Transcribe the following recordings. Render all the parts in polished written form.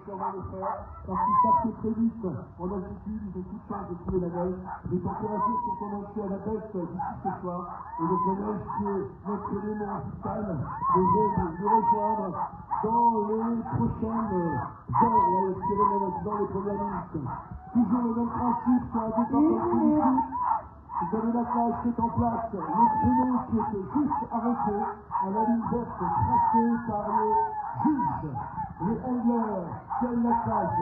sûrement le faire, parce qu'ils savent que très vite, en altitude, ils ont toute chance de trouver la neige. Je vais t'encourager pour ton entrée à la baisse d'ici ce soir, et donc la neige qui est notre élément vital, de rejoindre dans les prochaines heures, dans les premières minutes. Toujours le même principe sur un départ comme celui-ci. Vous avez la cage qui est en place, le créneau qui est juste arrêté à la ligne verte tracée par le juge, le handler qui a une attelage,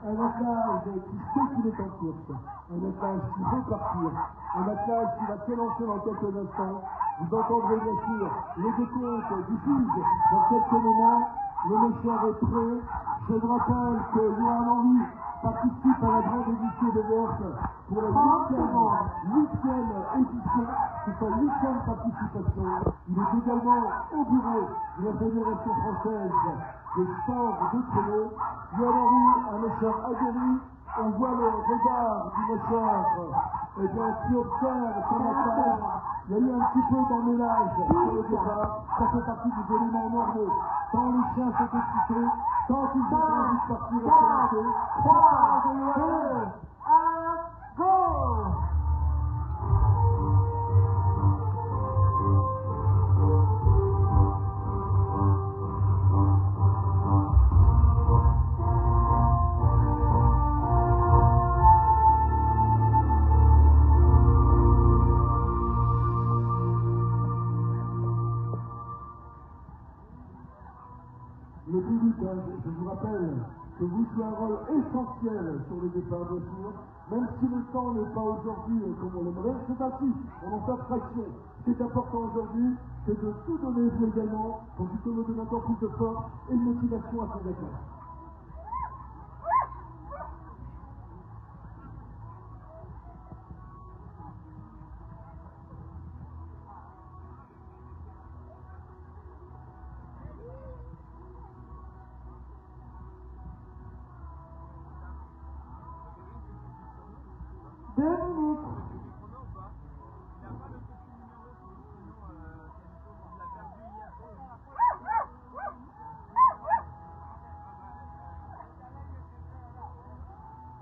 un attelage qui sait qu'il est en course, un attelage qui veut partir, un attelage qui va s'élancer dans quelques instants. Vous entendrez bien sûr le décompte du juge dans quelques moments. Le méchant est prêt. Je vous rappelle que Johan Henry participe à la grande édition de Verse pour la 8e édition. C'est sa 8e participation. Il est également au bureau de la Fédération française des sports de traîneau. Johan Henry, un méchant aguerri. On voit le regard du méchant qui observe son attelage. Il y a eu un petit peu d'emmêlage sur le départ. Ça fait partie des éléments normaux. Quand les chiens sont excités, quand ils ont envie de partir et se lancer. 3, 2, 1, go! Le public, je vous rappelle que vous jouez un rôle essentiel sur le départ de jour, même si le temps n'est pas aujourd'hui comme on l'aimerait, c'est ainsi, on en fait abstraction. Ce qui est important aujourd'hui, c'est de tout donner vous également pour que vous donner encore plus de force et de motivation à son départ.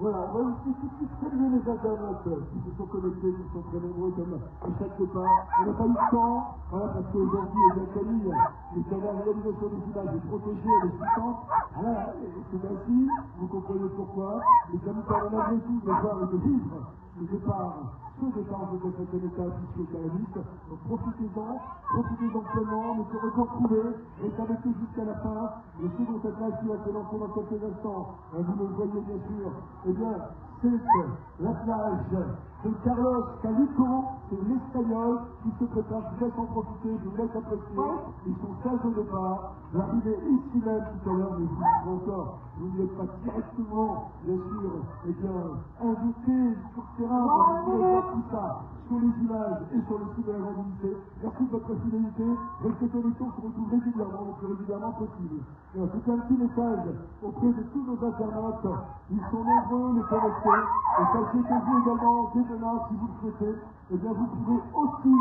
Voilà, on va aussi tout de suite saluer les internautes qui se sont connectés, qui sont très nombreux comme à chaque départ. On n'a pas eu le temps, voilà, parce qu'aujourd'hui, les Camille, les la réalisation des images est protégée, elle est puissante. Voilà, c'est ainsi, vous comprenez pourquoi. Les Camille, on a vu tout de voir et de vivre le départ, ce départ de cette état puisque carrémiste. Donc profitez-en pleinement, mais pour retrouver, restez avec nous jusqu'à la fin. Le second attelage qui va se lancer dans quelques instants, vous le voyez bien sûr. Eh bien, c'est l'attelage de Carlos Calico, c'est l'Espagnol qui se prépare. Je vous laisse en profiter, je vous laisse apprécier. Ils sont 16 au départ. L'arrivée ici même tout à l'heure, mais vous encore, vous n'êtes pas directement, bien sûr, eh bien, invité sur le terrain, vous pouvez voir tout ça sur les images et sur le site de la grande unité. Merci de votre fidélité. Restez connectés, on se retrouve régulièrement, le plus régulièrement possible. Et en tout cas, un petit message auprès de tous nos internautes. Ils sont nombreux, les connectés. Et sachez que vous également, dès demain, si vous le souhaitez, eh bien, vous pouvez aussi,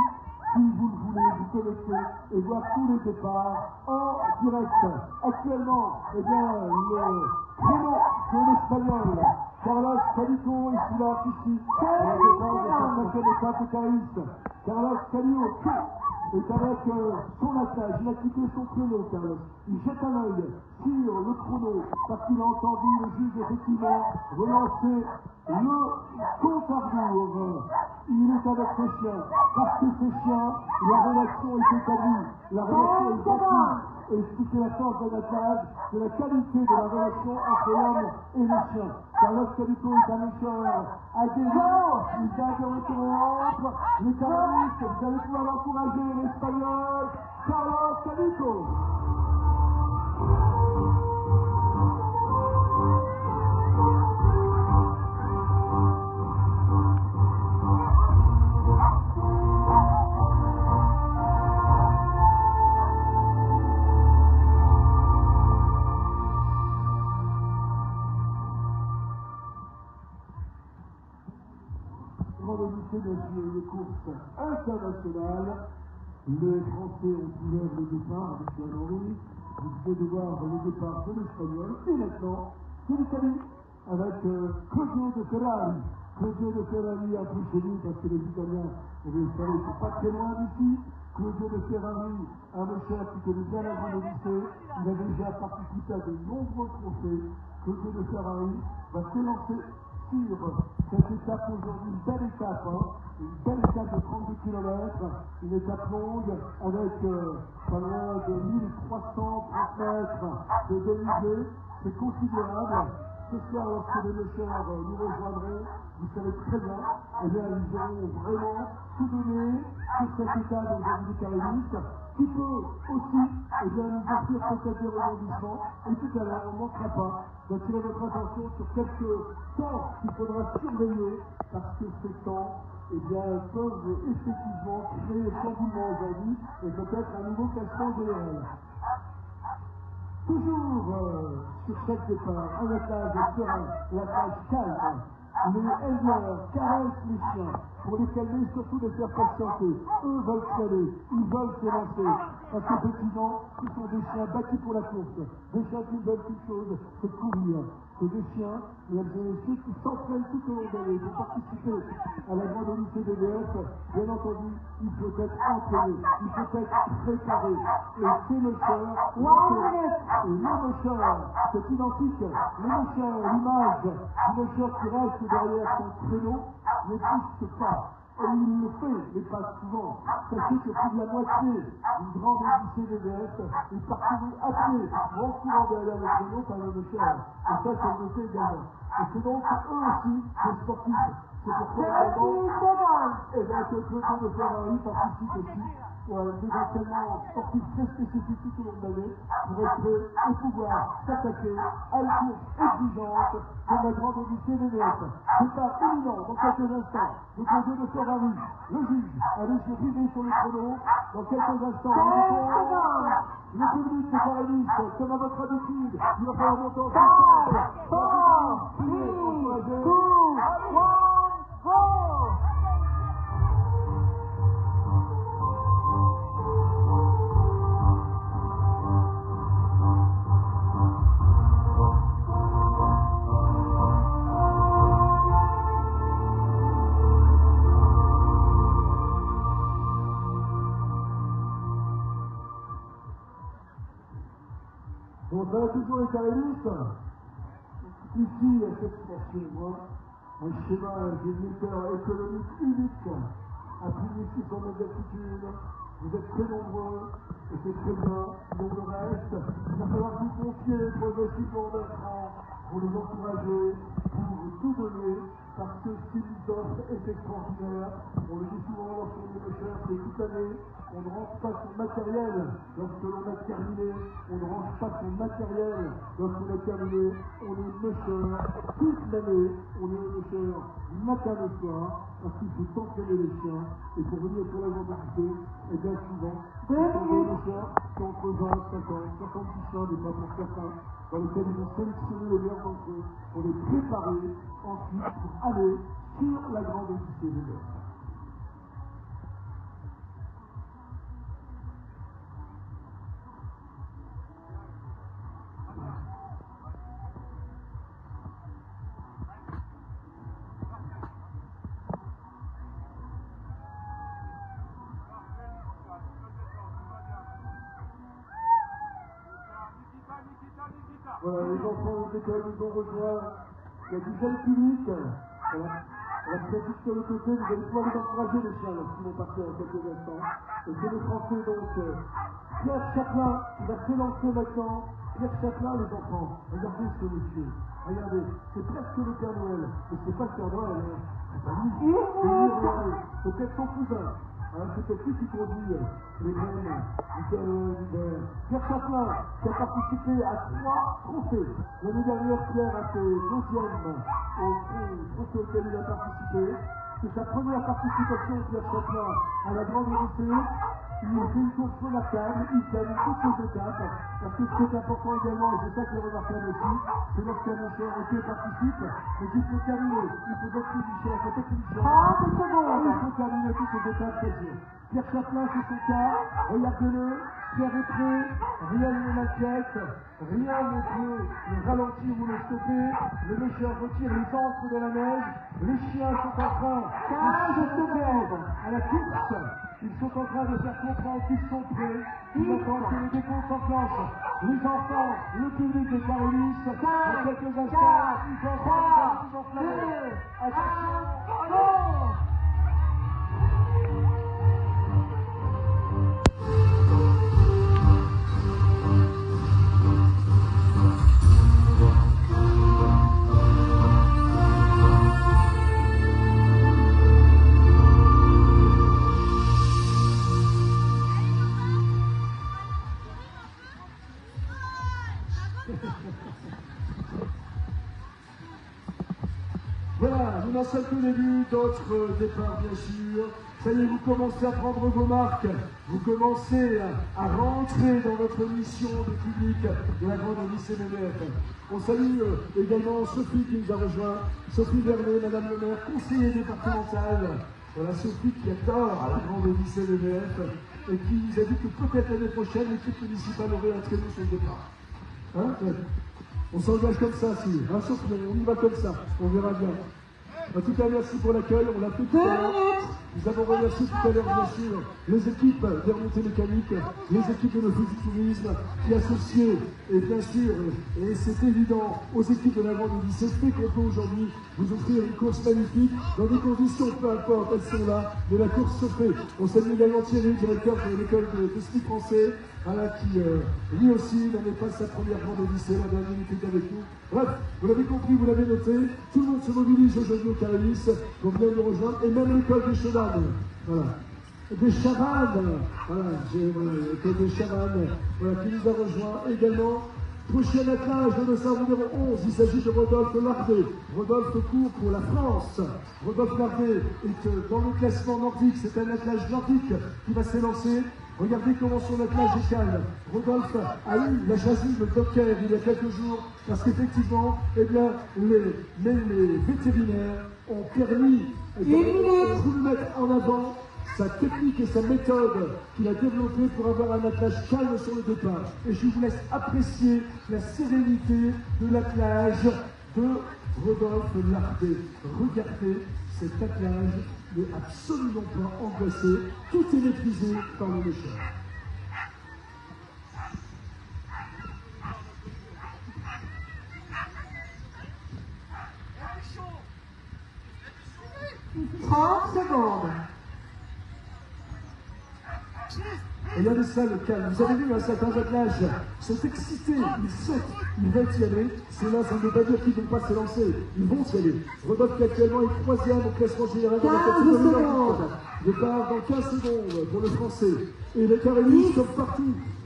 si vous le voulez, vous connecter et voir tous les départs en direct. Actuellement, eh bien, le prénom de l'Espagnol, Carlos Calico, ici là, ici, dans le départ de sa 5e étape cariste. Carlos Calico est avec son attelage, il a quitté son créneau, Carlos. Il jette un œil sur le chrono, parce qu'il a entendu le juge effectivement relancer le compte à rebours. Il est avec ses chiens, parce que ses chiens, la relation est établie, la relation est bâtie. Et c'est la force d'un attelage, de la qualité de la relation entre l'homme et les chiens. Carlos Calico est un méchant aguerri, il gagne de retour les caranistes, vous allez pouvoir l'encourager, l'Espagnol, Carlos Calico. Les courses internationales. Les Français ont ouvert le départ avec Johan Henry. Vous venez de voir le départ de l'Espagnol. Et maintenant, c'est l'Italie avec Claudio De Ferrari. Claudio De Ferrari a pris chez lui parce que les Italiens, vous le savez, ne sont pas très loin d'ici. Claudio De Ferrari, un monsieur qui connaît bien la grande lycée. Il a déjà participé à de nombreux trophées. Claudio De Ferrari va s'élancer sur cette étape aujourd'hui, une belle étape, une belle étape de 32 km, une étape longue avec pas loin de 1330 mètres de dénivelé. C'est considérable. Ce soir, lorsque les messieurs nous rejoindront, vous savez très bien, eh bien, ils auront vraiment tout donné sur cette étape aujourd'hui du Carélis, qui peut aussi, eh bien, nous offrir peut-être des rebondissements. Et tout à l'heure, on ne manquera pas d'attirer votre attention sur quelques temps qu'il faudra surveiller, parce que ces temps, eh bien, peuvent effectivement créer le changement aujourd'hui, et peut-être un nouveau classement général. Toujours sur chaque départ, un attelage serein, l'attelage calme. Les éleveurs caressent les chiens pour les calmer, surtout les faire patienter. Eux veulent se caler, ils veulent se lancer. Parce qu'effectivement, ce sont des chiens bâtis pour la course. Des chiens qui veulent qu'une chose, c'est courir. C'est des chiens, mais ceux qui s'entraînent tout au long de l'année pour participer à la grande lycée DDF. Bien entendu, il faut être entraîné, il faut être préparé. Et ces moteurs, et les moteurs, c'est identique. Les moteurs, l'image du moteur qui reste derrière son créneau n'existe pas. Et il le fait, mais pas souvent. Sachez que plus de la moitié d'une grande lycée DDF est parcourue à pied, ou en courant derrière le créneau par le moteur. Et ça, c'est le fait également. Et c'est donc eux aussi des sportifs. C'est pourquoi également, et bien que Claudio De Ferrari participe aussi des entraînements sportifs très spécifiques tout au long de l'année pour être prêt et pouvoir s'attaquer à une course exigeante comme la grande lycée DDF. C'est pas imminent dans quelques instants. Le Claudio De Ferrari, le juge, allez se river sur le chrono. Dans quelques instants, le public des Caraïbes, comme à votre habitude, il va falloir monter en Bon, ça va toujours les Carélis. Ici, à cette station, un schéma des moteurs économiques unique à plus de 600 mètres d'altitude. Vous êtes très nombreux, et c'est très bien. Donc le reste, il va falloir vous confier progressivement d'un cran pour les encourager, pour tout donner, parce que ce qu'ils offrent est extraordinaire. On le dit souvent lorsqu'on est le chef, et toute l'année, on ne range pas son matériel lorsque l'on a terminé, on ne range pas son matériel lorsqu'on a terminé, on est mocheur toute l'année, on est mocheur matin et soir, parce qu'il faut s'entraîner les chiens, et pour venir pour la vendabilité, et bien souvent, ce sont des mocheurs qui ont entre 20, 50, 70 chiens, des pas pour certains, dans lesquels ils vont sélectionner les meilleurs d'entre eux, pour les préparer ensuite pour aller sur la grande lycée de l'Est. Voilà, les enfants de l'école nous ont rejoints. Il y a du jeune public. Voilà. On va se mettre sur le côté, vous allez pouvoir les encourager les chiens lorsqu'ils vont partir en quelques instants. Et c'est le français donc Pierre Chaplin qui va s'élancer maintenant. Pierre Chaplin, les enfants, regardez ce monsieur. Regardez, c'est presque le Père Noël. Mais c'est pas le Père Noël, hein. C'est pas lui. C'est peut-être son cousin. C'est peut-être lui qui conduit les graines d'hiver. Pierre Chaplin qui a participé à 3 trophées. L'année dernière, Pierre a fait 2e au trophée auquel il a participé. C'est sa première participation, Pierre Chaplin, à la grande lycée. Il fait une course remarquable, il gagne toutes les étapes, parce que ce qui est important également, et c'est ça qui est remarquable aussi, c'est lorsqu'un moteur qui participe, mais qu'il faut terminer, il faut être technicien, il faut technicien, il faut terminer toutes les étapes, c'est sûr. Pierre Chaplin, c'est son cas, regardez-le, Pierre est prêt, rien ne m'inquiète, rien ne peut le ralentir ou le stopper. Le méchant retire les encres de la neige, les chiens sont en train de se mettre à la course. Ils sont en train de faire comprendre qu'ils sont prêts, ils attendent que le décompte s'enclenche. Les enfants, le public de Carolis, dans quelques instants, ils vont enflammer. Attention, voilà, nous n'en sommes qu'au début, d'autres départs bien sûr. Ça y est, vous commencez à prendre vos marques, vous commencez à rentrer dans votre mission de public de la grande lycée MMF. On salue également Sophie qui nous a rejoint, Sophie Vernet, Madame le maire, conseillère départementale. Voilà Sophie qui a tort à la grande lycée MMF et qui nous a dit que peut-être l'année prochaine, l'équipe municipale aurait un traîneau sur le départ. Hein, ouais. On s'engage comme ça, si. Hein, Sophie, on y va comme ça, on verra bien. En tout cas, merci pour l'accueil, on l'a fait tout à l'heure. Nous avons remercié tout à l'heure, bien sûr, les équipes des remontées mécaniques, les équipes de l'Office du tourisme, qui associées, et bien sûr, et c'est évident, aux équipes de la grande lycée, fait qu'on peut aujourd'hui vous offrir une course magnifique, dans des conditions, peu importe, elles sont là, mais la course se fait. On salue également Thierry, directeur de l'école de ski français, voilà, qui lui aussi n'en est pas sa première grande lycée, la dernière était avec nous. Bref, vous l'avez compris, vous l'avez noté, tout le monde se mobilise aujourd'hui au Carolis, pour venir nous rejoindre, et même l'école des Chevannes, voilà. Des Chavannes, voilà, l'école des Chavannes, voilà, qui nous a rejoint également. Prochain attelage, le dossard numéro 11, il s'agit de Rodolphe Lardet. Rodolphe court pour la France. Rodolphe Lardet est dans le classement nordique, c'est un attelage nordique qui va s'élancer. Regardez comment son attelage est calme. Rodolphe a eu la chassis de Docker il y a quelques jours, parce qu'effectivement, eh bien, les vétérinaires ont permis de le mettre en avant sa technique et sa méthode qu'il a développée pour avoir un attelage calme sur le départ. Et je vous laisse apprécier la sérénité de l'attelage de Rodolphe Lardet. Regardez cet attelage n'est absolument pas angoissé, tout est maîtrisé par le méchant. « 30 secondes. Regardez ça, le calme. Vous avez vu un certain attelage sont excités, ils sautent, ils veulent y aller. C'est là, ça ne veut pas dire qu'ils ne vont pas se lancer. Ils vont y aller. Rodolphe qui actuellement est 3e au classement général de la catégorie nordique. Départ dans 15 secondes pour le français. Et les carélistes sont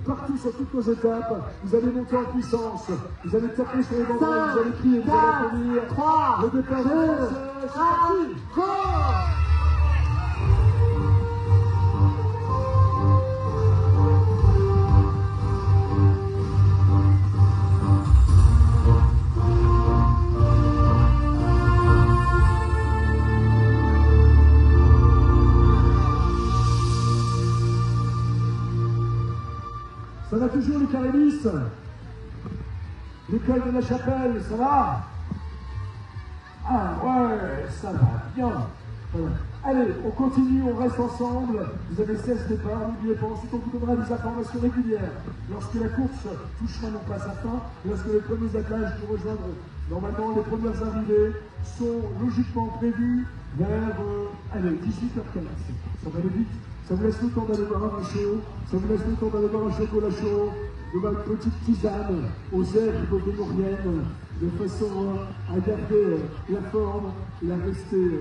partout sur toutes nos étapes. Vous allez monter en puissance. Vous allez taper sur les banderoles, vous allez crier, vous allez applaudir. Le départ du français, c'est parti. Go! Ça va toujours les carélistes? L'école de la Chapelle, ça va? Ah ouais, ça va bien. Allez, on continue, on reste ensemble. Vous avez 16 départs, n'oubliez pas. Ensuite, on vous donnera des informations régulières. Lorsque la course touchera non pas sa fin, lorsque les premiers attelages nous rejoindront. Normalement, les premières arrivées sont logiquement prévues vers 18h15. Ça va aller vite. Ça vous laisse le temps d'aller boire un vin chaud, ça vous laisse le temps d'aller boire un chocolat chaud, de voir une petite tisane aux herbes de Maurienne, de façon à garder la forme et à rester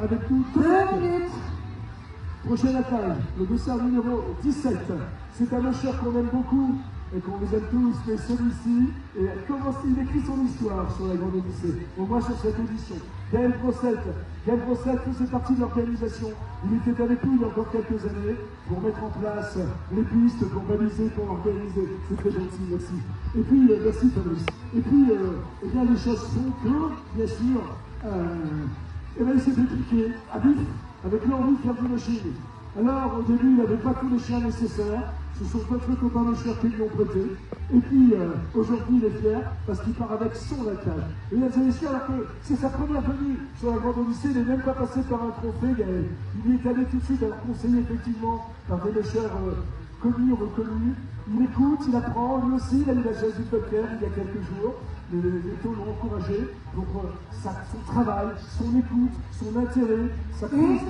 avec nous. 2 minutes. Prochain attelage, le dossard numéro 17. C'est un marcheur qu'on aime beaucoup et qu'on les aime tous, mais celui-ci, il écrit son histoire sur la grande lycée, au moins sur cette édition. Gaël Brossette faisait partie de l'organisation. Il était avec nous il y a encore quelques années pour mettre en place les pistes, pour baliser, pour organiser. C'est très gentil, merci. Et puis, merci Fabrice. Et puis, eh bien, les choses font que, bien sûr, il s'est dépliqué à vif avec l'envie de faire du machine. Alors, au début, il n'avait pas tous les chiens nécessaires. Ce sont d'autres copains Mosher qui lui ont prêté. Et puis, aujourd'hui, il est fier parce qu'il part avec son attelage. Et mesdames et messieurs, alors que c'est sa première venue sur la Grande Odyssée, il n'est même pas passé par un trophée. Il y est allé tout de suite, alors conseillé effectivement par des Mosher connus ou reconnus. Il écoute, il apprend, lui aussi, il a eu la chaise du poker il y a quelques jours. Les taux l'ont encouragé. Donc son travail, son écoute, son intérêt, sa prise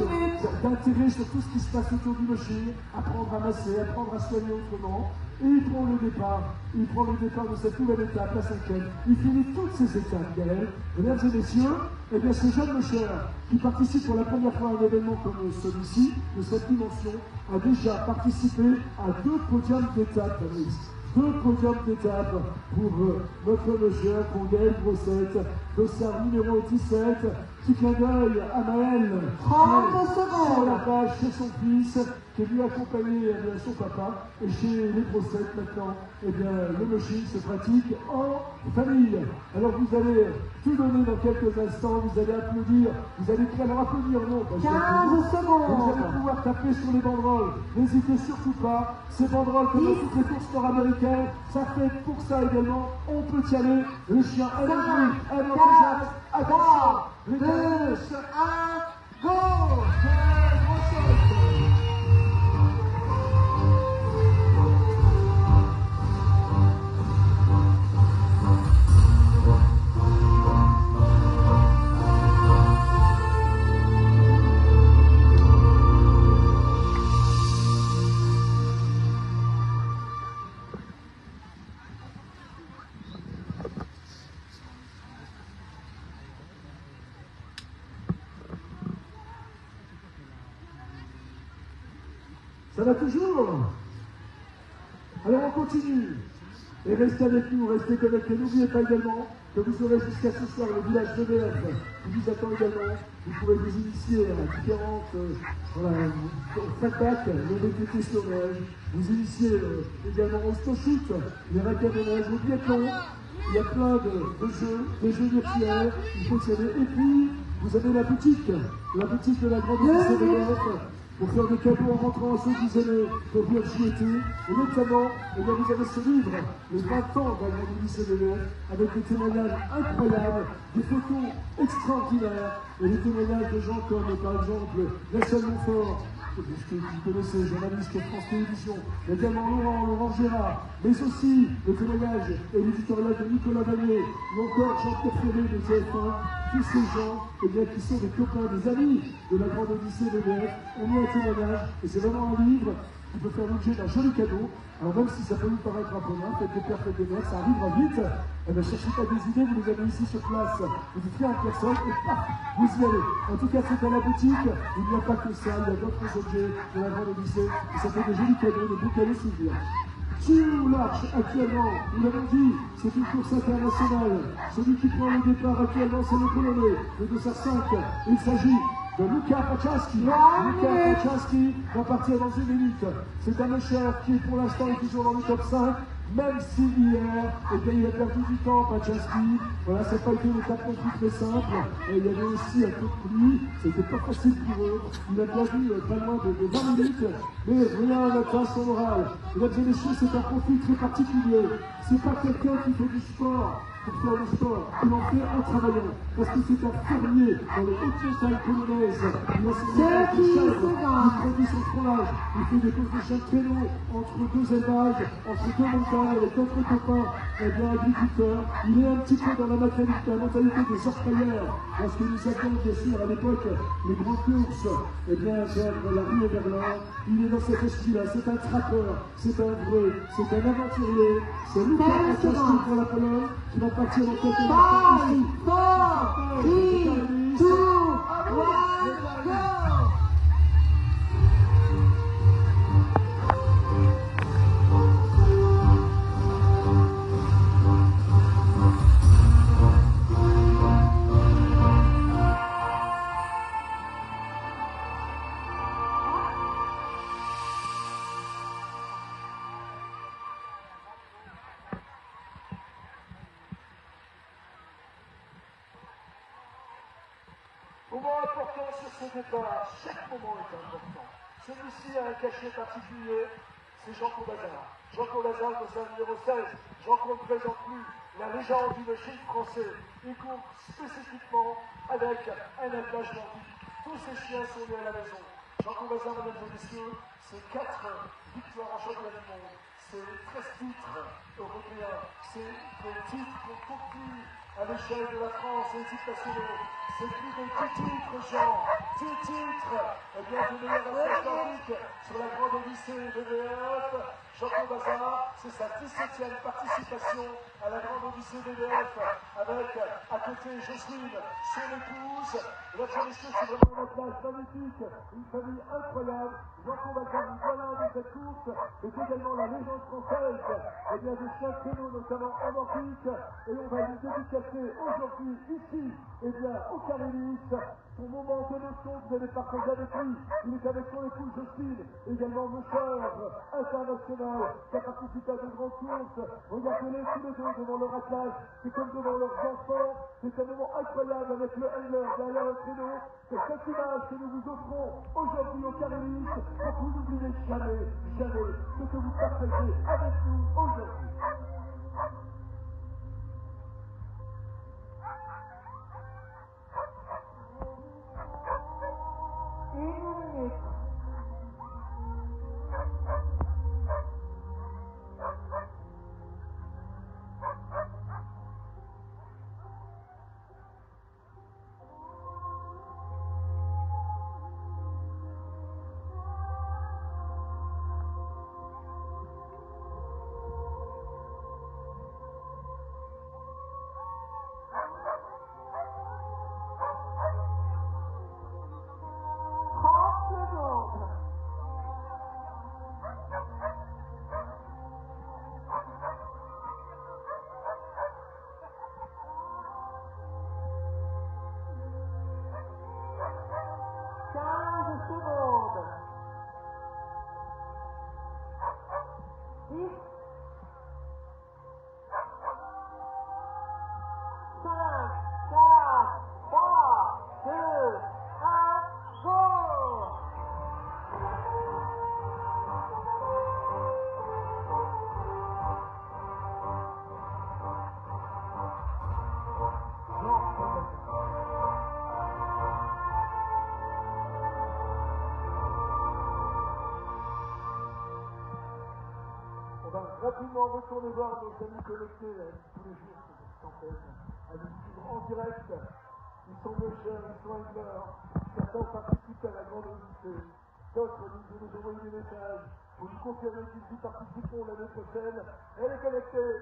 d'intérêt sur tout ce qui se passe autour du Mosher, apprendre à masser, apprendre à soigner autrement. Et il prend le départ de cette nouvelle étape, la 5e. Il finit toutes ces étapes, Gaël. Mesdames et messieurs, eh bien, ce jeune Mosher qui participe pour la première fois à un événement comme celui-ci, de cette dimension, a déjà participé à 2 podiums d'étape, Fabrice. 2 podiums d'étape pour notre Mosher, pour Gaël Brossette, dossard numéro 17. Petit clin d'œil à Maël, 30 secondes sur la page chez son fils, qui est lui accompagné de son papa, et chez les Brossettes maintenant, eh bien, le Mosher se pratique en famille. Alors vous allez tout donner dans quelques instants, vous allez applaudir, vous allez alors applaudir, non, 15 secondes. vous allez pouvoir taper sur les banderoles. N'hésitez surtout pas, ces banderoles comme dans toutes les courses nord-américaines, ça fait pour ça également, on peut y aller, le chien, elle est venue, elle est enthousiaste, attention, les 2, 1, go! Ça va toujours? Alors on continue. Et restez avec nous, restez connectés. N'oubliez pas également que vous aurez jusqu'à ce soir le village de BF qui vous attend également. Vous pourrez vous initier à différentes fatacs, le VTT sur neige. Vous initiez également au snowshoot, les raquettes de neige, au biathlon. Il y a plein de jeux, des jeux virtuels. Il faut y aller. Et puis, vous avez la boutique de la Grande Odyssée de BF. Pour faire des cadeaux en rentrant à ceux qui aimaient pour bien y été. Et notamment, eh bien, vous avez ce livre, les 20 ans de la Grande Odyssée de BF, avec des témoignages incroyables, des photos extraordinaires, et des témoignages de gens comme, par exemple, Nelson Montfort, que vous connaissez, journaliste France Télévisions, mais également Laurent Gérard, mais aussi le témoignage et l'éditorial de Nicolas Vanier, ou encore Jean-Pierre Ferré de TF1, tous ces gens eh bien, qui sont des copains, des amis de la Grande Odyssée de BF, ont mis un témoignage, et c'est vraiment un livre qui peut faire l'objet d'un joli cadeau. Alors même si ça peut vous paraître un peu loin, faites des pères, faites des mères, ça arrivera vite. Eh bien, cherchez pas des idées, vous les avez ici sur place. Vous dites rien à personne et paf, vous y allez. En tout cas, c'est à la boutique. Il n'y a pas que ça, il y a d'autres objets de la Grande Odyssée. Et ça fait des jolis cadeaux, des beaux cadeaux souvenirs. Tue Larche, actuellement, nous l'avons dit, c'est une course internationale. Celui qui prend le départ actuellement, c'est le Polonais, le 205. Il s'agit de Luka Paczynski. Luka Paczynski va partir dans 1 minute. C'est un Mosher qui, pour l'instant, est toujours dans le top 5. Même si hier, eh bien, il a perdu du temps, Paczynski. Voilà, ça n'a pas été une étape non plus très simple. Et il y avait aussi un peu de pluie. C'était pas facile pour eux. Il a perdu pas loin de 20 minutes. Mais rien n'atteint son moral. Mesdames et messieurs, c'est un profil très particulier. C'est pas quelqu'un qui fait du sport pour faire le sport. Il en fait en travaillant. Parce que c'est un fermier dans les hautes montagnes polonaises. Il a son élevage de chèvres. Il produit son fromage. Il fait des courses de chèvres très longs entre 2 élevages, entre 2 montagnes, avec d'autres copains, eh bien, agriculteurs. Il est un petit peu dans la mentalité des orpailleurs. Lorsque nous avions, bien sûr, à l'époque, les grandes courses, eh bien, vers la rue et vers l'or, il est dans cet esprit-là. C'est un trappeur, c'est un vrai, c'est un aventurier. C'est Luka Paczynski pour la Pologne qui va partir en quelques instants ici. 5, 4, 3, 2, 1, go! Moment important sur ce départ, chaque moment est important. Celui-ci a un cachet particulier, c'est Jean Combazard. Jean Combazard, c'est un numéro 16. Jean qu'on ne présente plus, la légende du machine français. Il court spécifiquement avec un attelage nordique. Tous ces chiens sont nés à la maison. Jean Combazard, mesdames et messieurs, c'est 4 victoires en championnat du monde. C'est 13 titres européens. C'est des titres qu'on continue à l'échelle de la France et des titres nationaux. C'est plus de 10 titres, Jean. 10 titres. Eh bien, du meilleur athlète nordique sur la grande Odyssée BVF. Jean Combazard, c'est sa 17e participation à la grande Odyssée BVF avec à côté Jocelyne, son épouse. Mesdames et messieurs, c'est vraiment un athlète magnifique, une famille incroyable. Jean Combazard, voilà de cette course, est également la légende française. Eh bien, des chiens créneaux, notamment en nordique, et on va lui dédicacer aujourd'hui, ici, eh bien, au Carélis, son moment d'émotion que vous allez partager avec lui. Il est avec son épouse Jocelyne, également moteur international, qui a participé à de grandes courses. Regardez-les tous les deux devant leur attelage, c'est comme devant leurs enfants. C'est un moment incroyable avec le handler derrière le créneau. C'est cette image que nous vous offrons aujourd'hui au Carélis, pour que vous n'oubliez jamais, jamais ce que vous partagez avec nous aujourd'hui. Rapidement retourner voir nos amis connectés tous les jours sur cette campagne, à nous suivre en direct. Ils sont nos chers, ils sont angleurs. Certains participent à la grande Odyssée. D'autres nous envoient des messages pour nous confirmer qu'ils y participeront l'année prochaine. Elle est connectée.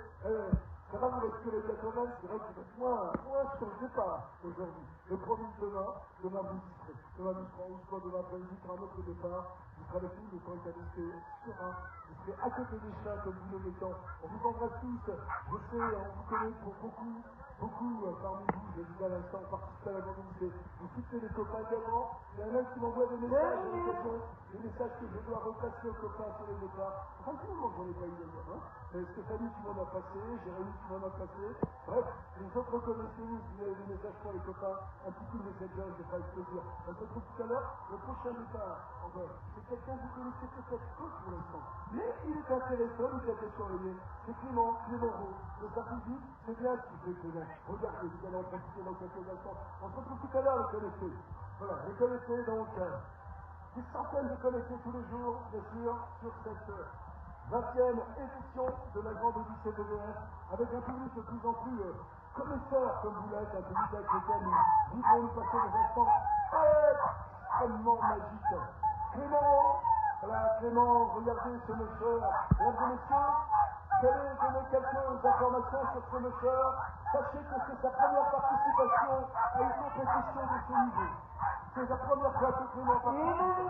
Ça va vous respirer bien quand même. C'est vrai que vous êtes moins sur le départ aujourd'hui. Le premier demain vous serez. Demain nous serons, ou soit demain après-midi pour un autre départ. Vous serez avec nous, le temps est avisé serein. Vous serez à côté des chats comme vous le mettons. On vous embrasse tous. Je sais, on vous connaît pour beaucoup parmi vous, je dis à l'instant, participez à la mobilité. Vous citez les copains également. Il y en a qui m'envoient des messages à l'occasion, des messages que je dois repasser aux copains sur les départs. Enfin, tout le monde, j'en ai pas eu d'ailleurs. Hein. Stéphanie qui m'en a passé, Jérémy qui m'en a passé. Bref, les autres connaissez-vous, si vous avez des messages pour les copains, un petit coup de messenger, je ferai avec plaisir. On se retrouve tout à l'heure. Le prochain départ, encore, c'est quelqu'un que vous connaissez peut-être tous pour l'instant. Mais il est intéressant, il a été surveillé. C'est Clément Roux. Le Sarkozy, c'est bien ce qu'il fait Clément. Regardez, vous allez en profiter dans quelques instants. On se retrouve tout à l'heure, les connectés. Voilà, les connectés, donc, des centaines de connectés tous les jours, bien sûr, sur cette 20e édition de la grande Odyssée BVF, avec un public de plus en plus connaisseur, comme vous l'êtes, un public avec lequel nous voulons nous passer des instants extrêmement magiques. Clément, voilà, Clément, regardez ce monsieur, mesdames et messieurs, je vais donner quelques informations sur ce monsieur. Sachez que c'est sa première participation à une compétition de ce niveau. C'est la première fois que Clément participe.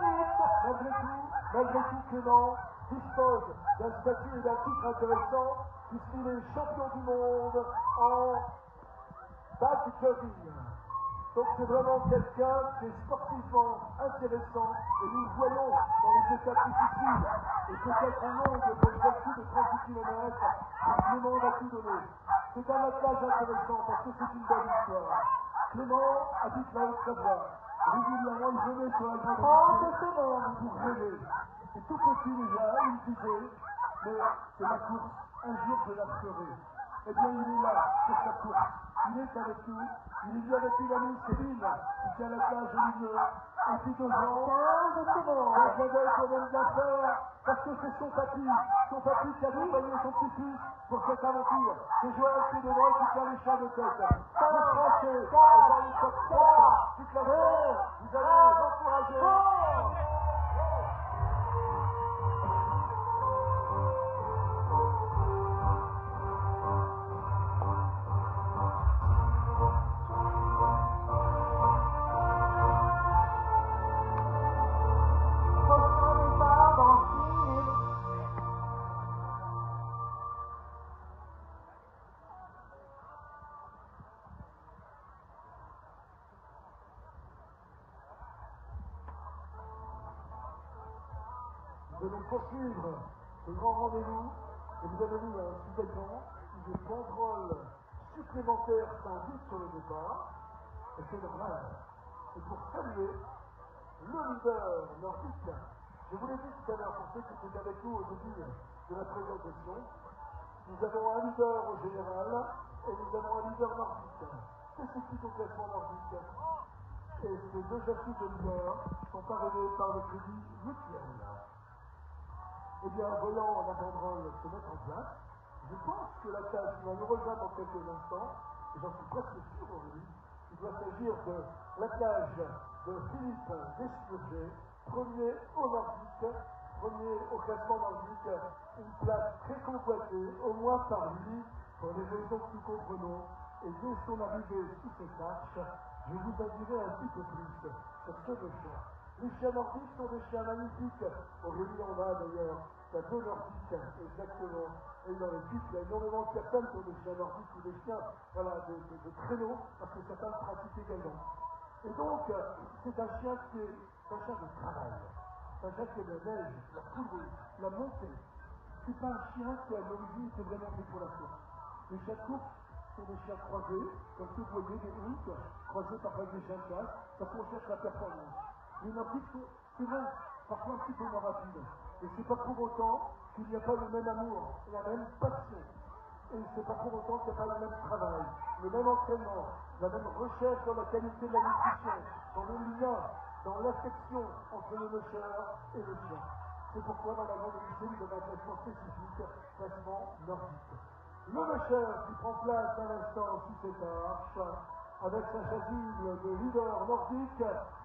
Malgré tout, Clément dispose d'un statut et d'un titre intéressant, puisqu'il est champion du monde en backjogging. Donc c'est vraiment quelqu'un qui est sportivement intéressant, et nous le voyons dans les étapes difficiles. Et peut-être en longue, comme celle-ci de 38 km, Clément va tout donner. C'est un attelage intéressant parce que c'est une belle histoire. Clément habite la Haute-Savoie. Régulièrement, il venait sur la grande Odyssée pour rêver. Et tout petit déjà, il me disait, mais c'est ma course, un jour je la ferai. Eh bien, il est là, sur sa course. Il est avec nous. Il est venu avec une amie, Céline, qui tient la cage au milieu. Et puis devant, ça j'avais quand même bien faire, parce que c'est son papy qui a accompagné son petit-fils pour cette aventure. C'est Joël qui est devant et qui tient les chats de tête. Le Français, et dans les top 7 du classement, vous allez l'encourager. Nous allons poursuivre ce grand rendez-vous. Et vous avez vu un petit écran, une banderole supplémentaire s'invite sur le départ. Et c'est normal. Et pour saluer le leader nordique, je vous l'ai dit tout à l'heure, pour ceux qui étaient avec nous au début de la présentation, nous avons un leader au général et nous avons un leader nordique. Qu'est-ce que c'est au classement nordique? Et ces deux affiches de leader sont parrainées par le crédit mutuel. Eh bien, voyant la banderole se mettre en place, je pense que la tâche va nous rejoindre dans quelques instants, et j'en suis presque sûr aujourd'hui, il doit s'agir de la cage de Philippe Desturgé, premier au nordique, premier au classement nordique, une place très convoitée, au moins par lui, pour les raisons que nous comprenons, et dès son arrivée sous cette arche, je vous en dirai un petit peu plus sur ce méchant. Les chiens nordiques sont des chiens magnifiques. Aurélie en a d'ailleurs, il y a deux nordiques, exactement. Et dans les pics, il y a énormément de personnes qui ont des chiens nordiques ou des chiens voilà, de traîneau, parce que certains le pratiquent également. Et donc, c'est un chien qui est un chien de travail. C'est un chien qui aime la neige, la foulée, la montée. C'est pas un chien qui, à l'origine, c'est vraiment fait pour la course. Les chiens de course sont des chiens croisés, comme vous voyez, des houttes, croisés par des chiens de chasse, parce qu'on cherche la performance. Les nordiques sont, c'est vrai, parfois un petit peu moins rapides. Et c'est pas pour autant qu'il n'y a pas le même amour, la même passion. Et c'est pas pour autant qu'il n'y a pas le même travail, le même entraînement, la même recherche dans la qualité de la nutrition, dans le lien, dans l'affection entre le nocheur et le chien. C'est pourquoi dans la grande édition, il y a un classement spécifique, classement nordique. Le nocheur qui prend place à l'instant sous cette arche, avec sa chasuble de leader nordique,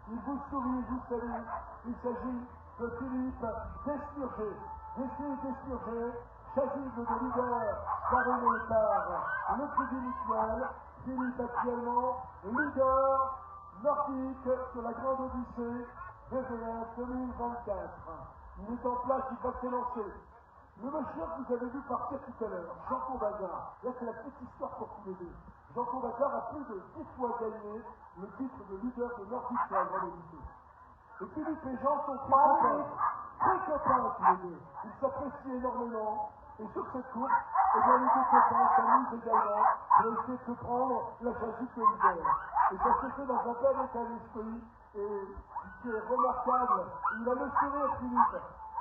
il vous sourit, il vous salue. Il s'agit de Philippe Desturgé. Philippe Desturgé, chasuble de leader parrainé par le crédit mutuel. Philippe actuellement leader nordique sur la grande odyssée VVF 2024. Il est en place, il va s'élancer. Le monsieur que vous avez vu partir tout à l'heure, Jean Combazard, là c'est la petite histoire pour tous les deux. Jean Combazard a plus de 10 fois gagné le titre de leader de Nordique sur la grande odyssée. Et Philippe et Jean sont très copains tous les deux. Ils s'apprécient énormément. Et sur cette course, eh bien, les deux copains s'amusent également pour essayer de se prendre la chasuble de leader. Et ça se fait dans un bel état d'esprit. Et ce qui est remarquable, il a le sourire, Philippe.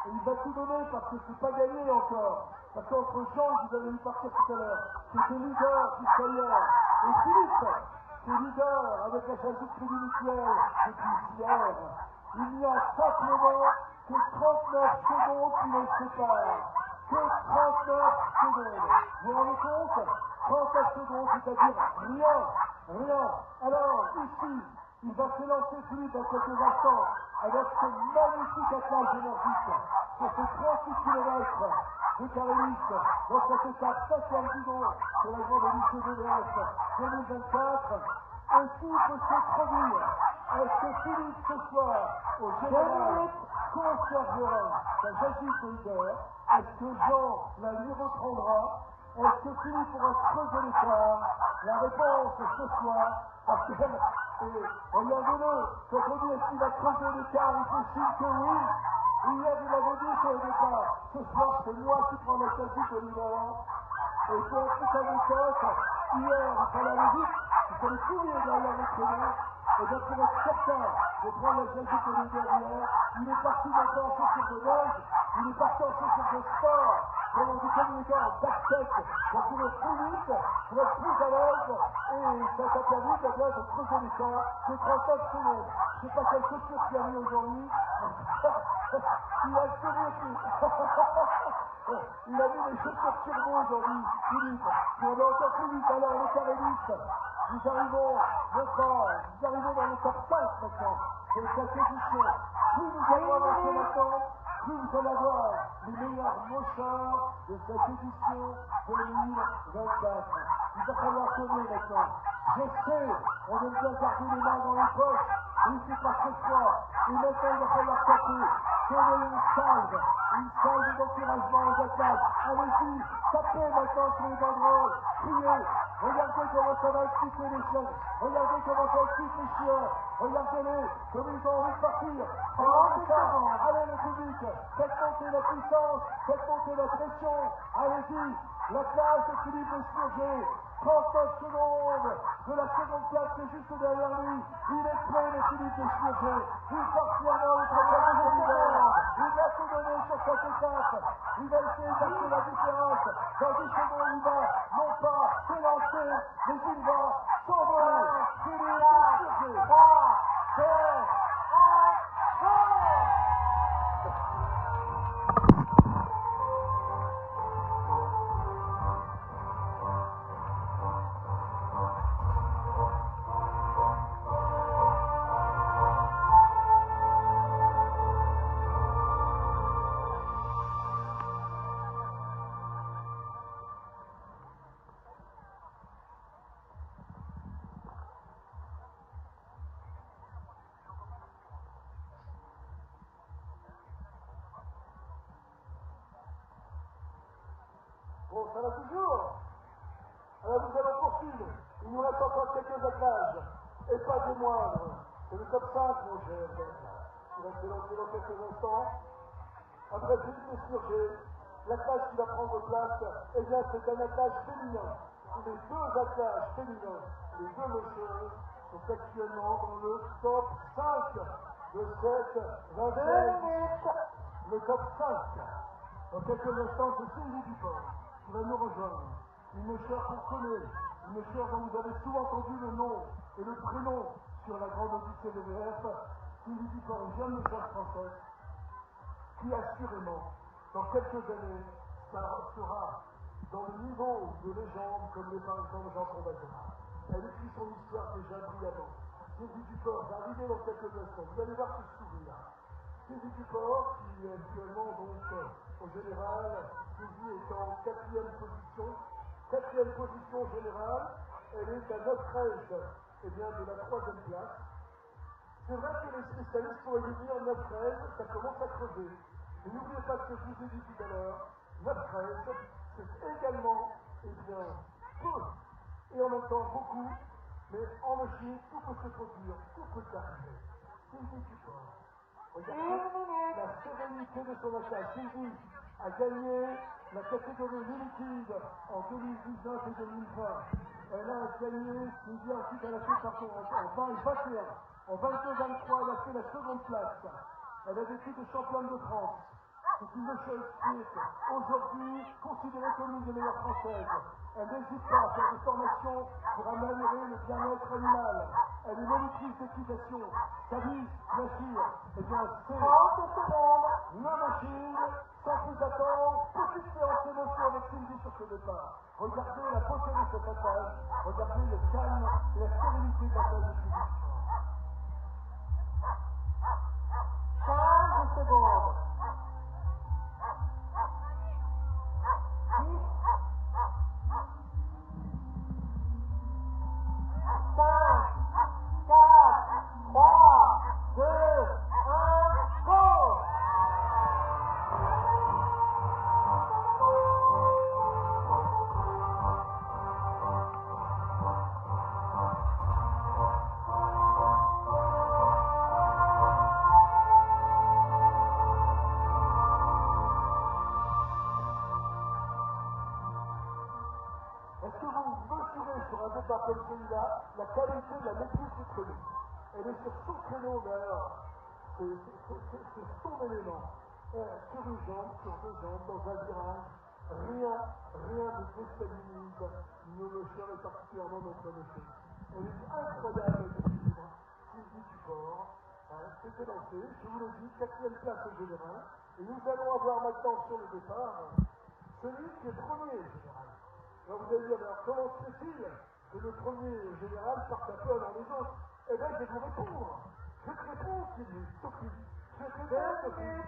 Et il va tout donner parce que c'est pas gagné encore. Parce qu'entre Jean, vous avez vu partir tout à l'heure, c'était leader jusqu'ailleurs. Et Philippe, c'est leader avec la chasuble crédit mutuel depuis hier. Il n'y a simplement que 39 secondes qui les séparent. Que 39 secondes. Vous vous rendez compte? 39 secondes, c'est-à-dire rien. Alors, ici, il va s'élancer Philippe dans quelques instants avec ce magnifique attelage nordique sur ces 38 km de Carélis dans cette étape 5e bidon sur la grande odyssée VVF 2024. Et tout peut se produire. Est-ce que Philippe ce soir, au général, conservera sa chasuble de leader? Est-ce que Jean la lui reprendra? Est-ce que Philippe pourra creuser l'écart? La réponse ce soir, parce que, regardez-le, quand on dit est-ce qu'il va creuser l'écart, il faut signe que oui. Hier, il avait dit sur le départ, ce soir, c'est moi qui prends la chasuble de leader. Et pour tout en écosse, hier, il fallait aller vite, il fallait courir derrière le traîneau. Et bien pour être certain de prendre la jaquette de l'intérieur, il est parti maintenant en chaussures de neige, il est parti en chaussures de sport, pendant du communicant en basket, pour courir plus vite, pour être plus à l'aise, et ça t'a permis de bien de creuser l'écart de 39 secondes. Je ne sais pas quelle chaussure tu as mis aujourd'hui. Il a celui il a mis les chaussures turbo aujourd'hui, Philippe. Et on est encore plus vite. Alors, le carréliste, nous arrivons, nous arrivons dans le top 5 maintenant de cette édition. Plus nous allons avancer maintenant, plus vous allez avoir les meilleurs mocheurs de cette édition 2024. Il va falloir tourner maintenant. Je sais, on aime bien garder les mains dans les poches, mais c'est pas cette fois. Et maintenant, il va falloir taper. Donner une salve d'encouragement aux athlètes. Allez-y, tapez maintenant sur les banderoles, criez. Regardez comment ça va exciter les chiens. Regardez comment ça excite les chiens. Regardez-les, comme ils ont envie de partir. Allez le public, faites monter la puissance, faites monter la pression. Allez-y, la place de Philippe Esturgé. 39 secondes de la seconde place qui est juste derrière lui. Il est prêt, le Philippe Esturgé. Il part fièrement le travail de l'hiver. Il va se donner sur cette étape. Il va essayer de faire la différence. Dans 10 secondes, il va non pas s'élancer, mais il va s'envoler. Philippe Esturgé. 3, 2, 1, go! Bon, ça va toujours. Alors nous allons poursuivre. Il nous reste encore quelques attelages. Et pas des moindres. C'est le top 5, mon cher. Il va se lancer dans quelques instants. Après Philippe Esturgé, l'attelage qui va prendre place, eh bien c'est un attelage féminin. Les deux attelages féminins, les deux mocheurs, sont actuellement dans le top 5 de cette 20e. Le top 5. Dans quelques instants, c'est Cindy Duport qui va nous rejoindre. Une mocheur qu'on connaît, une mocheur dont vous avez souvent entendu le nom et le prénom sur la grande audition de VF. Cindy Duport, une jeune mocheur française qui assurément, dans quelques années, sera dans le niveau de légende comme l'est par exemple Jean Combattant. Elle écrit son histoire déjà brillamment. Cindy Duport va arriver dans quelques instants. Vous allez voir ce sourire. Cindy Duport, qui est actuellement donc au général, Cindy est en 4e position. 4e position générale, elle est à 9,13 eh bien, de la 3e place. C'est vrai que les spécialistes pourraient lui dire 9,13, ça commence à creuser. Mais n'oubliez pas ce que je vous ai dit tout à l'heure, 9,13, c'est également, eh bien, peu, et en même temps beaucoup, mais en logique, tout peut se produire, tout peut arriver. Cindy Duport. Regardez la sérénité de son attaque. Cindy a gagné la catégorie limited en 2019 et 2020. Elle a gagné, Cindy ensuite elle a fait en 20 et 21. En 22-23, elle a fait la seconde place. Elle a des titres de championne de France. C'est une mocheuse qui est aujourd'hui considérée comme l'une des meilleures françaises. Elle n'hésite pas à faire des formations pour améliorer le bien-être animal. Elle est monitrice d'équitation. Sa vie, bien sûr, eh bien, c'est 30 secondes. La machine, sans plus attendre, petite séance d'émotion avec Cindy sur ce départ. Regardez la beauté de ce passage. Regardez le calme et la sérénité de la taille de Cindy. 15 secondes. 10, 5, 4, 3, 2, 1, go! Est-ce que vous mesurez sur un départ comme celui-là la qualité de la maîtrise du chrono? Elle est sur son créneau, mais alors, c'est son élément. Sur une jambe, sur deux jambes, dans un virage, rien ne déstabilise nos notions et particulièrement notre notion. Elle est incroyable d'équilibre, physique du corps. C'était lancé, je vous l'ai dit, 4e place au général. Et nous allons avoir maintenant sur le départ celui qui est premier au général. Alors vous allez dire, alors comment se fait-il que le premier général parte un peu avant les autres? Eh bien, je vais vous répondre. Je te réponds, Sylvie, Sophie. Je te réponds, Sophie.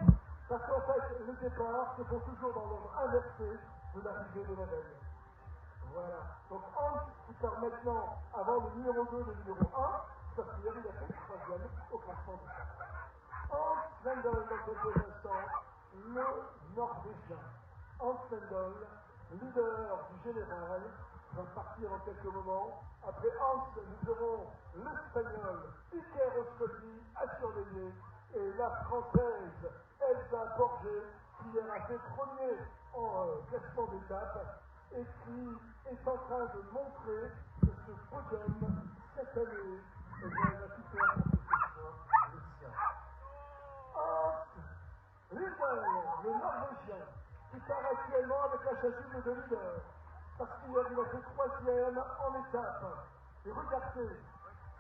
Parce qu'en fait, le départ se fait toujours dans l'ordre inversé de l'arrivée de la veille. Voilà. Donc Hans qui part maintenant avant le numéro 2 et le numéro 1, parce qu'il a fait le 3e au classement du temps. Hans Lendl dans quelques instants, le Norvégien. Hans Lendl, leader du général, va partir en quelques moments. Après Hans, nous aurons l'Espagnol Iker Oskoli à surveiller et la Française Elsa Borget qui a fait premier en classement d'étape et qui est en train de montrer que ce podium, cette année, eh bien, va tout faire pour que ce soit le sien. Hans Lendl, le Norvégien, qui part actuellement avec la chasuble de leader, parce qu'il a fait 3e en étape. Et regardez,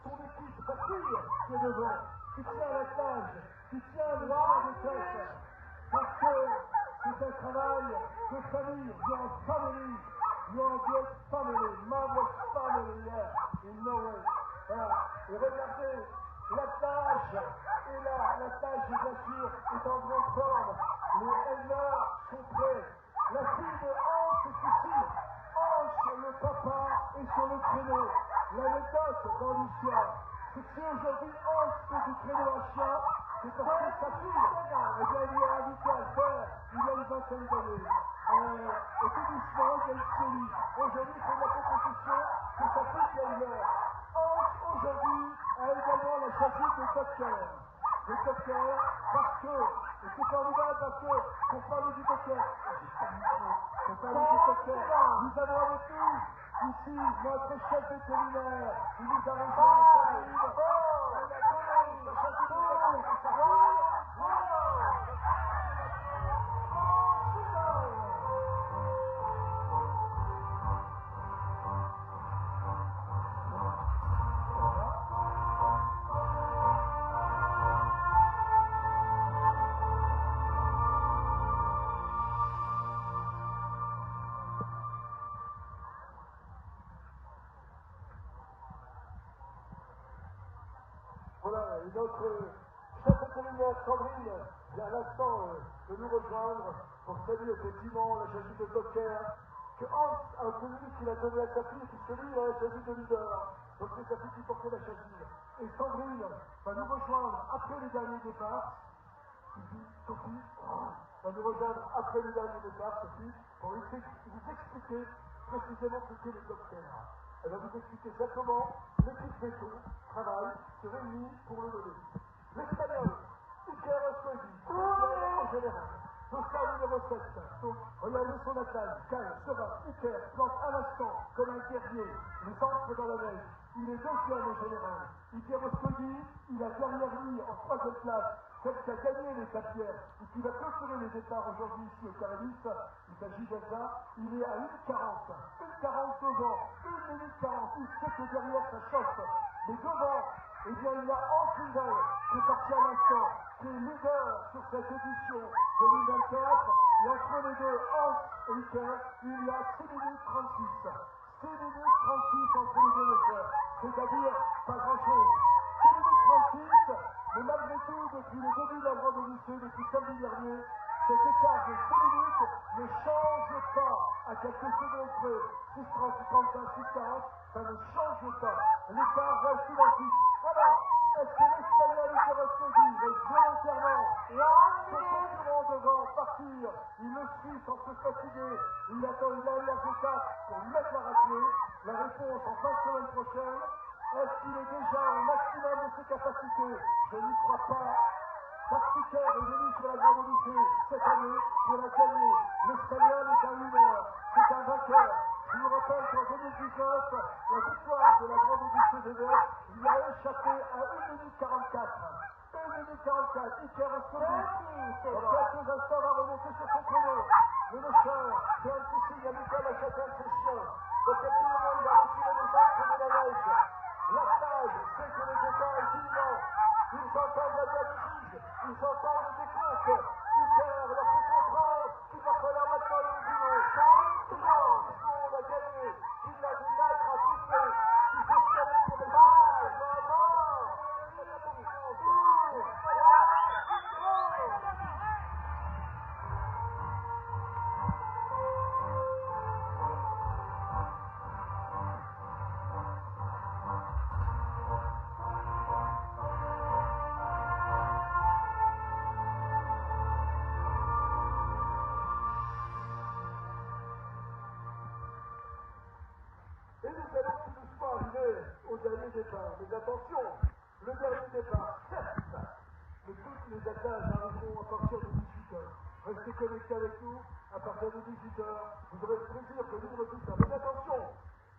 son équipe, sa fille qui est devant, qui tient la cage, qui tient le champ de tête, parce que c'est un travail de famille, your family, your great family, marvelous family, yeah, in Norway. Voilà. Et regardez, la tâche est là, la tâche bien sûr est en grande forme, les Elmar sont prêts, la fille de Hans est ici, Hans, le papa, est sur le créneau, l'anecdote dans l'histoire, c'est que si aujourd'hui Hans fait du créneau à chien, c'est parce que sa fille, eh bien, il lui a invité à le faire, il y a une vingtaine d'années. Et tout doucement, il y a une folie. Aujourd'hui, il fait de la compétition, c'est sa fille qui a eu l'heure. Hans, aujourd'hui, a également la chasuble de Docker. Le Docker, parce que, et c'est formidable parce que, pour parler du Docker, nous avons avec nous, ici, notre chef vétérinaire, il nous a rejoint à Saint-Denis. La chasuble de Docker. Voilà, et notre chef vétérinaire Sandrine vient à l'instant de nous rejoindre pour saluer effectivement la chasuble de Docker que Hans a obtenu qu'il a donné à sa fille, puisque lui il a la chasuble de leader. Donc c'est sa fille qui portait la chasuble. Et Sandrine va nous rejoindre après les derniers départs. Sophie va nous rejoindre après les derniers départs, Sophie, pour vous expliquer précisément ce qu'est le Docker. Elle va vous expliquer simplement l'équipe Veto travaille, se réunit pour le donner. L'Espagnol, Iker Oskoli, en général. Dossard numéro 7. Donc, regardez son attaque. Calme, serein, Iker plante à l'instant, comme un guerrier, le centre dans la neige. Il est deuxième au général. Iker Oskoli, il a derrière lui, en 3e place, celle qui a gagné les 4 pierres et qui va clôturer les départs aujourd'hui ici au Caralis. Il s'agit d'Elsa. Il est à 1,40. 1,40 devant. 1 minute 40. Il sait que derrière ça chauffe. Mais devant, eh bien, il y a Hans Lendl qui est parti à l'instant, qui est leader sur cette édition 2024. Et entre les deux, Hans et Iker, il y a 6 minutes 36. 6 minutes 36 entre les deux leaders. C'est-à-dire pas grand-chose. 6 minutes 36, mais malgré tout, depuis le début de la Grande Odyssée, depuis samedi dernier, cet écart de 6 minutes ne change pas à quelques secondes près. 6,30, 6,35, 6,40, ça ne change pas. L'écart reste identique. Alors, est-ce que l'Espagnol Iker Oskoli laisse volontairement son concurrent devant partir? Il le suit sans se fatiguer. Il attend une dernière étape pour lui mettre la raclée. La réponse en fin de semaine prochaine. Est-ce qu'il est déjà au maximum de ses capacités? Je n'y crois pas. Iker est venu sur la Grande Odyssée cette année pour la gagner. L'Espagnol est un winner, c'est un vainqueur. Je vous rappelle qu'en 2019, la victoire de la Grande Odyssée des Verts lui a échappé à 1 minute 44. 1 minute 44, Iker Ascobi. Dans quelques instants, va remonter sur son chrono. Le méchant fait un petit signe à Michael à chacun de ses chiens. Dans quelques moments, il va retirer les encres de la neige. La stage sait que le départ est imminent. Ils entendent la voix du juge, ils entendent le décompte. Iker leur fait comprendre qu'il va falloir maintenant aller au boulot. 30 secondes à gagner. Il a des nacres à pousser. Il faut se calmer pour les passages. Et nous allons tout doucement arriver au dernier départ. Mais attention, le dernier départ, certes, mais toutes les attaques arriveront à partir de 18h. Restez connectés avec nous, à partir de 18h, vous aurez le plaisir de vivre tout ça. Mais attention,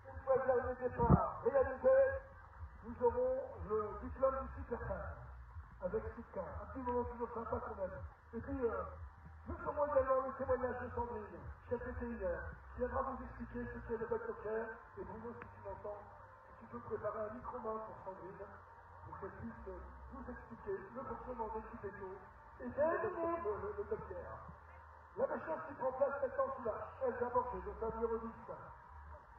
une fois le dernier départ réalisé, nous aurons le diplôme du Supercar, avec Sitka. Un petit moment toujours sympa quand même. Et puis, nous aurons également le témoignage de Sandrine, chef vétérinaire, qui viendra vous expliquer ce qu'est le bactocare. Et Bruno, si tu m'entends, si tu peux préparer un micro-main pour Sandrine, pour qu'elle puisse nous expliquer le fonctionnement des Tibétos et le bactère. La machine qui prend place maintenant sous la Elsa Borges, de sa numéro 10,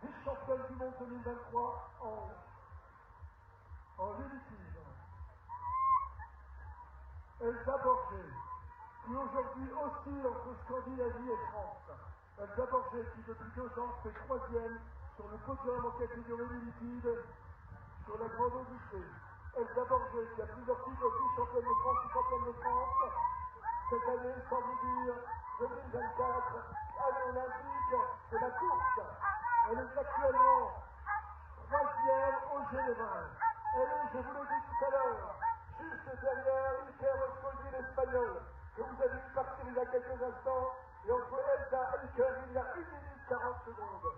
vice-championne du monde 2023 en lumitive. Elsa Borges, qui aujourd'hui oscille entre Scandinavie et France. Elsa Borges, qui depuis 2 ans fait 3e sur le podium en catégorie limitive sur la Grande Odyssée. Elsa Borges, qui a plusieurs titres aussi, championne de France et championne de France. Cette année, sans vous dire, 2024, année olympique de la course. Elle est actuellement 3e au général. Elle est, je vous l'ai dit tout à l'heure, juste derrière Iker Ascobi, l'Espagnol, que vous avez vu partir il y a quelques instants, et entre Elsa et Iker, il y a 1 minute 40 secondes.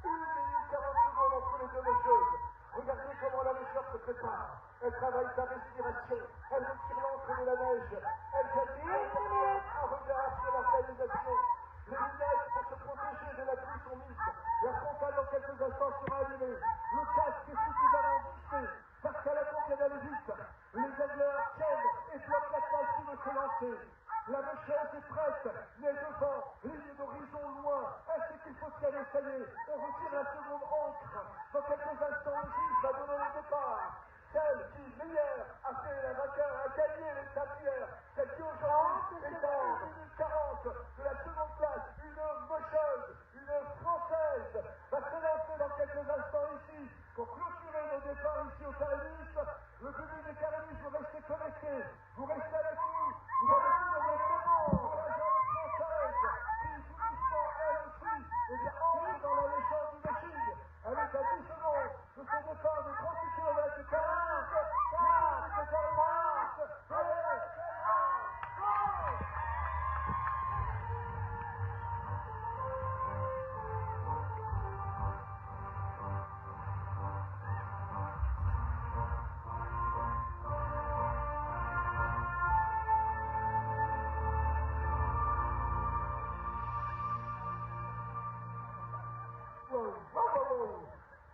1 minute 40 secondes entre les deux messieurs. Regardez comment la méchante se prépare. Elle travaille sa respiration, elle retire l'encre de la neige, elle jette un regard sur l'organisation. Les lunettes pour se protéger de la pluie sont mises. La frontale dans quelques instants sera allumée. Le casque est suffisamment vissé parce qu'à la pompe vient d'aller vite. Les aigleurs tiennent et bloquent la tâche qui veut se lancer. La méchante est prête, mais devant, ligne d'horizon loin. Est-ce qu'il faut se caler? Ça y est, on retire la seconde encre. Dans quelques instants, le juge va donner le départ. Celle qui, hier, a fait la vainqueur, a gagné les tablières. Celle qui aujourd'hui est à 1 minute 40 de la seconde place. Une mocheuse, une française, va se lancer dans quelques instants ici pour clôturer le départ ici au Carénus. Le public des Carénus, vous restez connectés, vous restez avec nous, vous avez tout dans votre monde pour la jeune française qui, tout doucement, elle aussi, eh bien, entre dans la légende du machine. Elle est à 10 secondes de son départ de 38 km de Carénus. Le public des Carénus,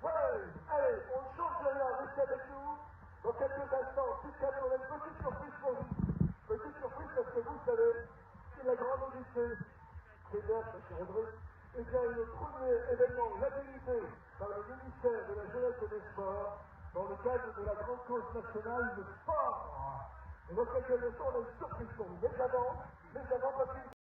allez, allez, on ne change rien, restez avec nous. Dans quelques instants, Sitka, on a une petite surprise pour vous. Petite surprise parce que vous savez, c'est la Grande Odyssée des Verts, cher André. Eh bien, le premier événement labellisé par le ministère de la Jeunesse et des Sports dans le cadre de la grande cause nationale, le sport. Et dans quelques instants, on a une surprise pour vous. Mais avant,